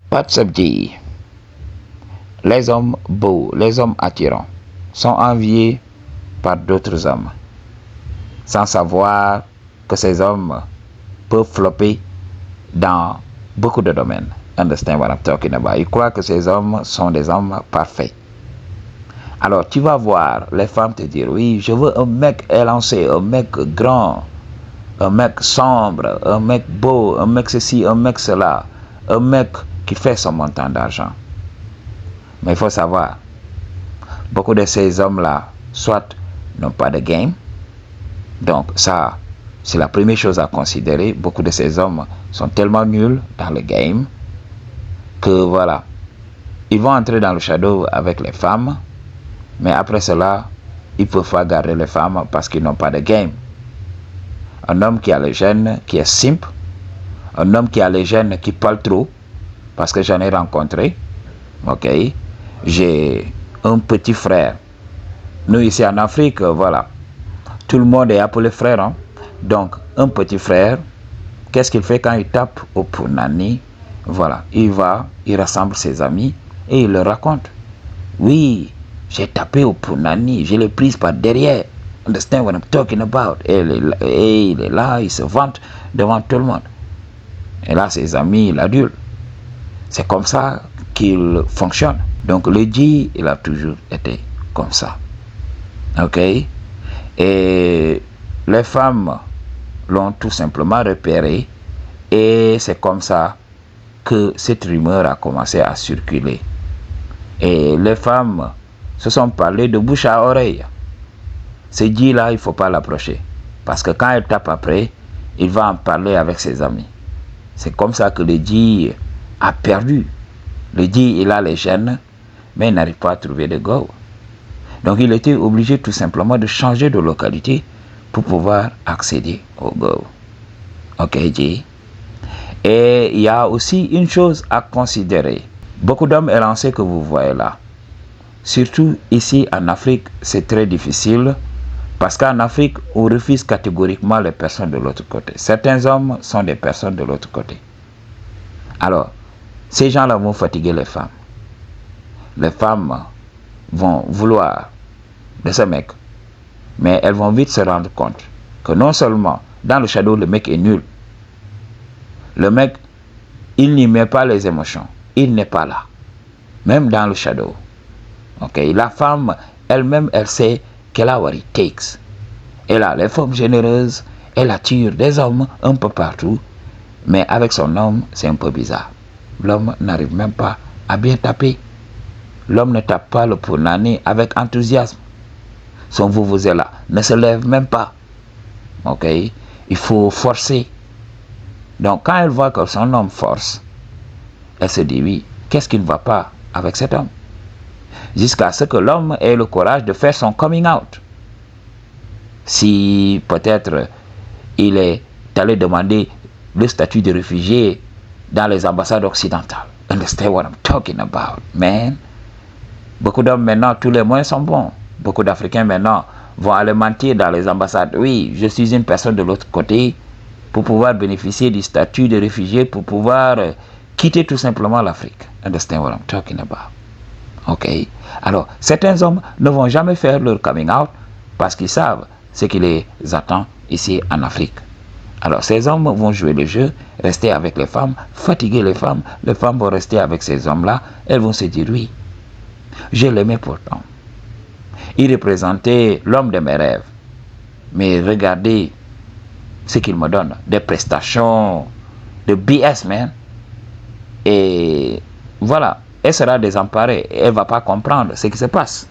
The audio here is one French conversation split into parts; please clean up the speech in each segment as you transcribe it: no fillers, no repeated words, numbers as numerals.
Pat Sabji, les hommes beaux, les hommes attirants sont enviés par d'autres hommes, sans savoir que ces hommes peuvent flopper dans beaucoup de domaines. Understand what I'm talking about? Ils croient que ces hommes sont des hommes parfaits. Alors tu vas voir les femmes te dire, oui, je veux un mec élancé, un mec grand, un mec sombre, un mec beau, un mec ceci, un mec cela, un mec qui fait son montant d'argent. Mais il faut savoir, beaucoup de ces hommes-là, soit n'ont pas de game, donc ça, c'est la première chose à considérer. Beaucoup de ces hommes sont tellement nuls dans le game que voilà, ils vont entrer dans le shadow avec les femmes, mais après cela, ils ne peuvent pas garder les femmes parce qu'ils n'ont pas de game. Un homme qui a les gènes, qui est simple, un homme qui a les gènes qui parle trop, parce que j'en ai rencontré, ok, j'ai un petit frère. Nous ici en Afrique, voilà, tout le monde est appelé frère, hein? Donc un petit frère, qu'est-ce qu'il fait quand il tape au punani? Voilà, il va, il rassemble ses amis et il leur raconte. Oui, j'ai tapé au punani, je l'ai prise par derrière. Understand what I'm talking about? Et il est là, il se vante devant tout le monde. Et là, ses amis l'adulent. C'est comme ça qu'il fonctionne. Donc le G, il a toujours été comme ça. Ok? Et les femmes l'ont tout simplement repéré. Et c'est comme ça que cette rumeur a commencé à circuler. Et les femmes se sont parlé de bouche à oreille. Ce G-là, il ne faut pas l'approcher. Parce que quand elle tape après, il va en parler avec ses amis. C'est comme ça que le G a perdu. Le G, il a les gènes, mais il n'arrive pas à trouver de go. Donc il était obligé tout simplement de changer de localité pour pouvoir accéder au go. Ok, G. Et il y a aussi une chose à considérer. Beaucoup d'hommes élancés que vous voyez là, surtout ici en Afrique, c'est très difficile parce qu'en Afrique, on refuse catégoriquement les personnes de l'autre côté. Certains hommes sont des personnes de l'autre côté. Alors, ces gens-là vont fatiguer les femmes. Les femmes vont vouloir de ce mec, mais elles vont vite se rendre compte que non seulement dans le shadow, le mec est nul. Le mec, il n'y met pas les émotions. Il n'est pas là. Même dans le shadow. Ok, la femme, elle-même, elle sait qu'elle a what it takes. Elle a les femmes généreuses, elle attire des hommes un peu partout, mais avec son homme, c'est un peu bizarre. L'homme n'arrive même pas à bien taper. L'homme ne tape pas le punani avec enthousiasme. Son vuvuzela ne se lève même pas. Ok, il faut forcer. Donc quand elle voit que son homme force, elle se dit oui, qu'est-ce qui ne va pas avec cet homme? Jusqu'à ce que l'homme ait le courage de faire son coming out. Si peut-être il est allé demander le statut de réfugié dans les ambassades occidentales. Understand what I'm talking about, man? Beaucoup d'hommes maintenant, tous les moyens sont bons. Beaucoup d'Africains maintenant vont aller mentir dans les ambassades. Oui, je suis une personne de l'autre côté pour pouvoir bénéficier du statut de réfugié, pour pouvoir quitter tout simplement l'Afrique. Understand what I'm talking about? Ok. Alors, certains hommes ne vont jamais faire leur coming out parce qu'ils savent ce qui les attend ici en Afrique. Alors, ces hommes vont jouer le jeu, rester avec les femmes, fatiguer les femmes vont rester avec ces hommes-là, elles vont se dire oui, je l'aimais pourtant. Il représentait l'homme de mes rêves. Mais regardez ce qu'il me donne, des prestations de BS, man. Et voilà, elle sera désemparée, elle ne va pas comprendre ce qui se passe.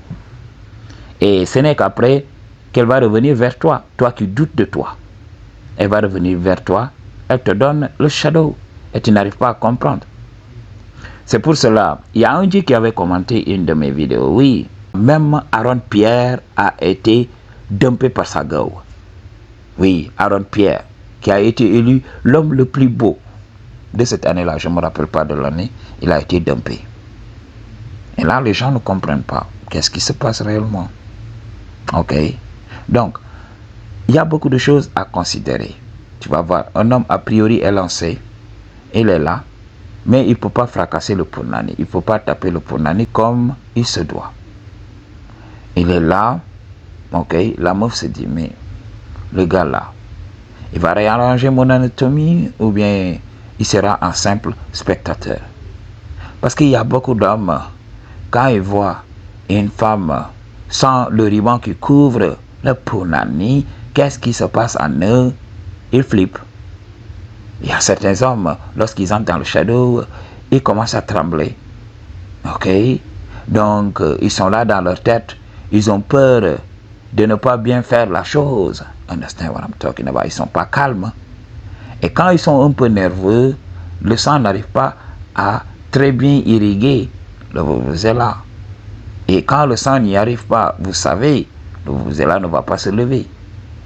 Et ce n'est qu'après qu'elle va revenir vers toi, toi qui doutes de toi. Elle va revenir vers toi, elle te donne le shadow et tu n'arrives pas à comprendre. C'est pour cela, il y a un Dieu qui avait commenté une de mes vidéos. Oui, même Aaron Pierre a été dumpé par sa go. Oui, Aaron Pierre, qui a été élu l'homme le plus beau de cette année-là, je ne me rappelle pas de l'année, il a été dumpé. Et là, les gens ne comprennent pas. Qu'est-ce qui se passe réellement? Ok. Donc, il y a beaucoup de choses à considérer. Tu vas voir, un homme a priori est lancé, il est là, Mais il ne peut pas fracasser le punani. Il ne peut pas taper le punani comme il se doit. Il est là. Ok, la meuf se dit, mais le gars là, il va réarranger mon anatomie ou bien il sera un simple spectateur. Parce qu'il y a beaucoup d'hommes, quand ils voient une femme sans le ruban qui couvre le punani, qu'est-ce qui se passe en eux? Ils flippent. Il y a certains hommes, lorsqu'ils entrent dans le shadow, ils commencent à trembler. Ok? Donc, ils sont là dans leur tête. Ils ont peur de ne pas bien faire la chose. Understand what I'm talking about? Ils ne sont pas calmes. Et quand ils sont un peu nerveux, le sang n'arrive pas à très bien irriguer le vuvuzela. Et quand le sang n'y arrive pas, vous savez, le vuvuzela ne va pas se lever.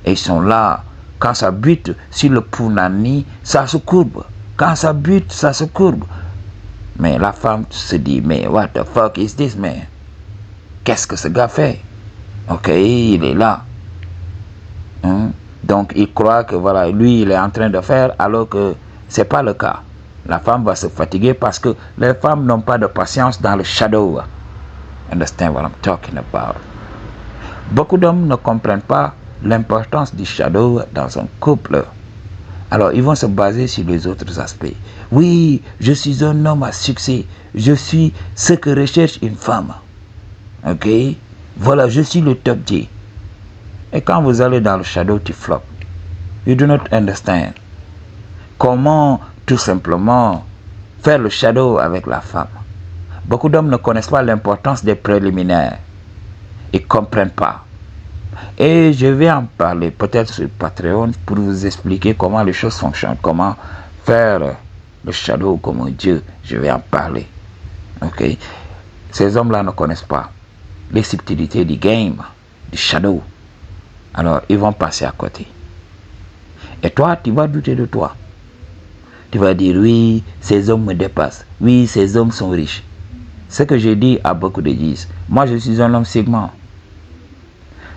Et ils sont là. Quand ça bute sur le punani, ça se courbe. Quand ça bute, ça se courbe. Mais la femme se dit, mais what the fuck is this, man? Qu'est-ce que ce gars fait? Ok, il est là. Donc il croit que voilà, lui il est en train de faire alors que c'est pas le cas. La femme va se fatiguer parce que les femmes n'ont pas de patience dans le shadow. Understand what I'm talking about? Beaucoup d'hommes ne comprennent pas l'importance du shadow dans un couple. Alors ils vont se baser sur les autres aspects. Oui, je suis un homme à succès. Je suis ce que recherche une femme. Ok? Voilà, je suis le top J. Et quand vous allez dans le shadow, tu flops. You do not understand. Comment, tout simplement, faire le shadow avec la femme. Beaucoup d'hommes ne connaissent pas l'importance des préliminaires. Ils ne comprennent pas. Et je vais en parler peut-être sur Patreon pour vous expliquer comment les choses fonctionnent. Comment faire le shadow comme un dieu. Je vais en parler. Ok? Ces hommes-là ne connaissent pas les subtilités du game, du shadow. Alors, ils vont passer à côté. Et toi, tu vas douter de toi. Tu vas dire, oui, ces hommes me dépassent. Oui, ces hommes sont riches. Ce que j'ai dit à beaucoup de disent, moi je suis un homme segment.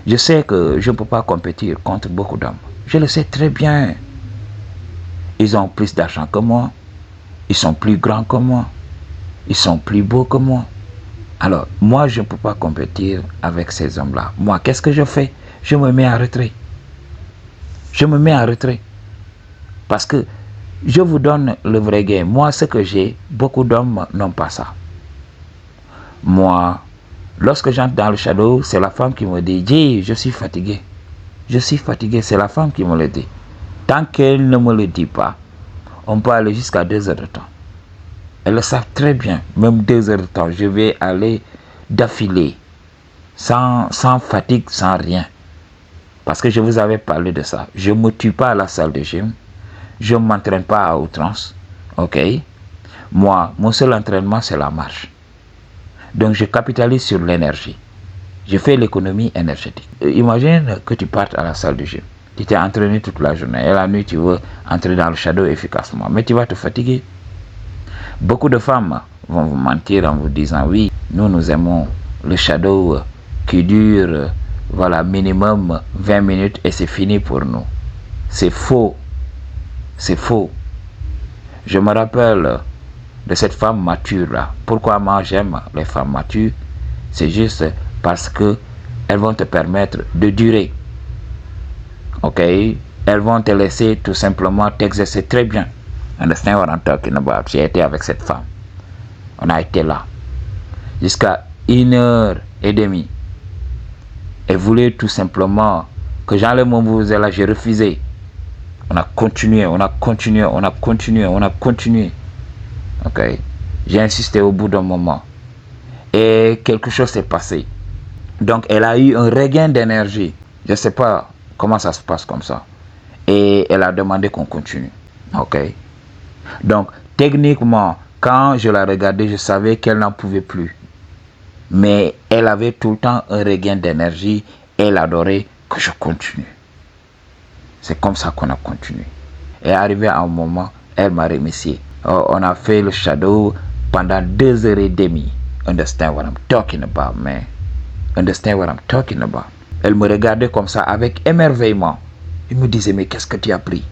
Je sais que je ne peux pas compétir contre beaucoup d'hommes. Je le sais très bien. Ils ont plus d'argent que moi. Ils sont plus grands que moi. Ils sont plus beaux que moi. Alors, moi, je ne peux pas compétir avec ces hommes-là. Moi, qu'est-ce que je fais? Je me mets en retrait. Je me mets en retrait. Parce que je vous donne le vrai game. Moi, ce que j'ai, beaucoup d'hommes n'ont pas ça. Moi, lorsque j'entre dans le shadow, c'est la femme qui me dit, Jay, je suis fatigué. Je suis fatigué, c'est la femme qui me le dit. Tant qu'elle ne me le dit pas, on peut aller jusqu'à 2 heures de temps. Elles le savent très bien, même 2 heures de temps, je vais aller d'affilée, sans fatigue, sans rien. Parce que je vous avais parlé de ça. Je ne me tue pas à la salle de gym. Je ne m'entraîne pas à outrance. Ok? Moi, mon seul entraînement, c'est la marche. Donc, je capitalise sur l'énergie. Je fais l'économie énergétique. Imagine que tu partes à la salle de gym. Tu t'es entraîné toute la journée. Et la nuit, tu veux entrer dans le shadow efficacement. Mais tu vas te fatiguer. Beaucoup de femmes vont vous mentir en vous disant, oui, nous aimons le shadow qui dure, voilà, minimum 20 minutes et c'est fini pour nous. C'est faux. C'est faux. Je me rappelle de cette femme mature là. Pourquoi moi j'aime les femmes matures? C'est juste parce que elles vont te permettre de durer. Ok? Elles vont te laisser tout simplement t'exercer très bien. Understand what I'm talking about? J'ai été avec cette femme. On a été là. Jusqu'à 1h30. Elle voulait tout simplement que j'enlève mon vuvuzela. J'ai refusé. On a continué, on a continué, on a continué, on a continué. Ok? J'ai insisté au bout d'un moment. Et quelque chose s'est passé. Donc elle a eu un regain d'énergie. Je ne sais pas comment ça se passe comme ça. Et elle a demandé qu'on continue. Ok? Donc, techniquement, quand je la regardais, je savais qu'elle n'en pouvait plus. Mais elle avait tout le temps un regain d'énergie. Elle adorait que je continue. C'est comme ça qu'on a continué. Et arrivé à un moment, elle m'a remercié. On a fait le shadow pendant 2h30. Understand what I'm talking about, man? Understand what I'm talking about? Elle me regardait comme ça avec émerveillement. Elle me disait, mais qu'est-ce que tu as pris?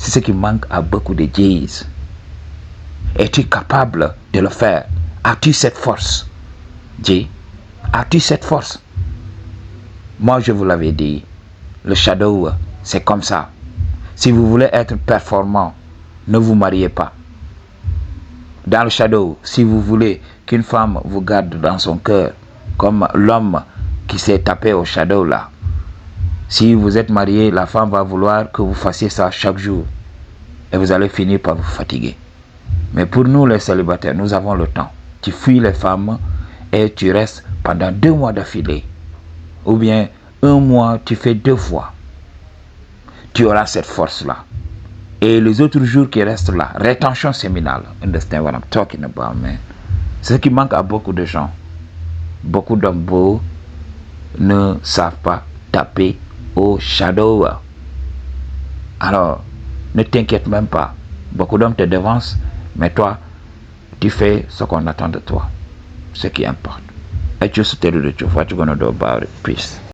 C'est ce qui manque à beaucoup de Jays. Es-tu capable de le faire? As-tu cette force? Dis, as-tu cette force? Moi, je vous l'avais dit, le shadow, c'est comme ça. Si vous voulez être performant, ne vous mariez pas. Dans le shadow, si vous voulez qu'une femme vous garde dans son cœur, comme l'homme qui s'est tapé au shadow là, si vous êtes marié, la femme va vouloir que vous fassiez ça chaque jour. Et vous allez finir par vous fatiguer. Mais pour nous les célibataires, nous avons le temps. Tu fuis les femmes et tu restes pendant 2 mois d'affilée. Ou bien 1 mois, tu fais 2 fois. Tu auras cette force-là. Et les autres jours qui restent là, rétention séminale. Understand what I'm talking about, man? C'est ce qui manque à beaucoup de gens. Beaucoup d'hommes beaux ne savent pas taper au shadow. Alors, ne t'inquiète même pas. Beaucoup d'hommes te devancent, mais toi, tu fais ce qu'on attend de toi. Ce qui importe. Et tu sais what you're gonna do about it. Peace.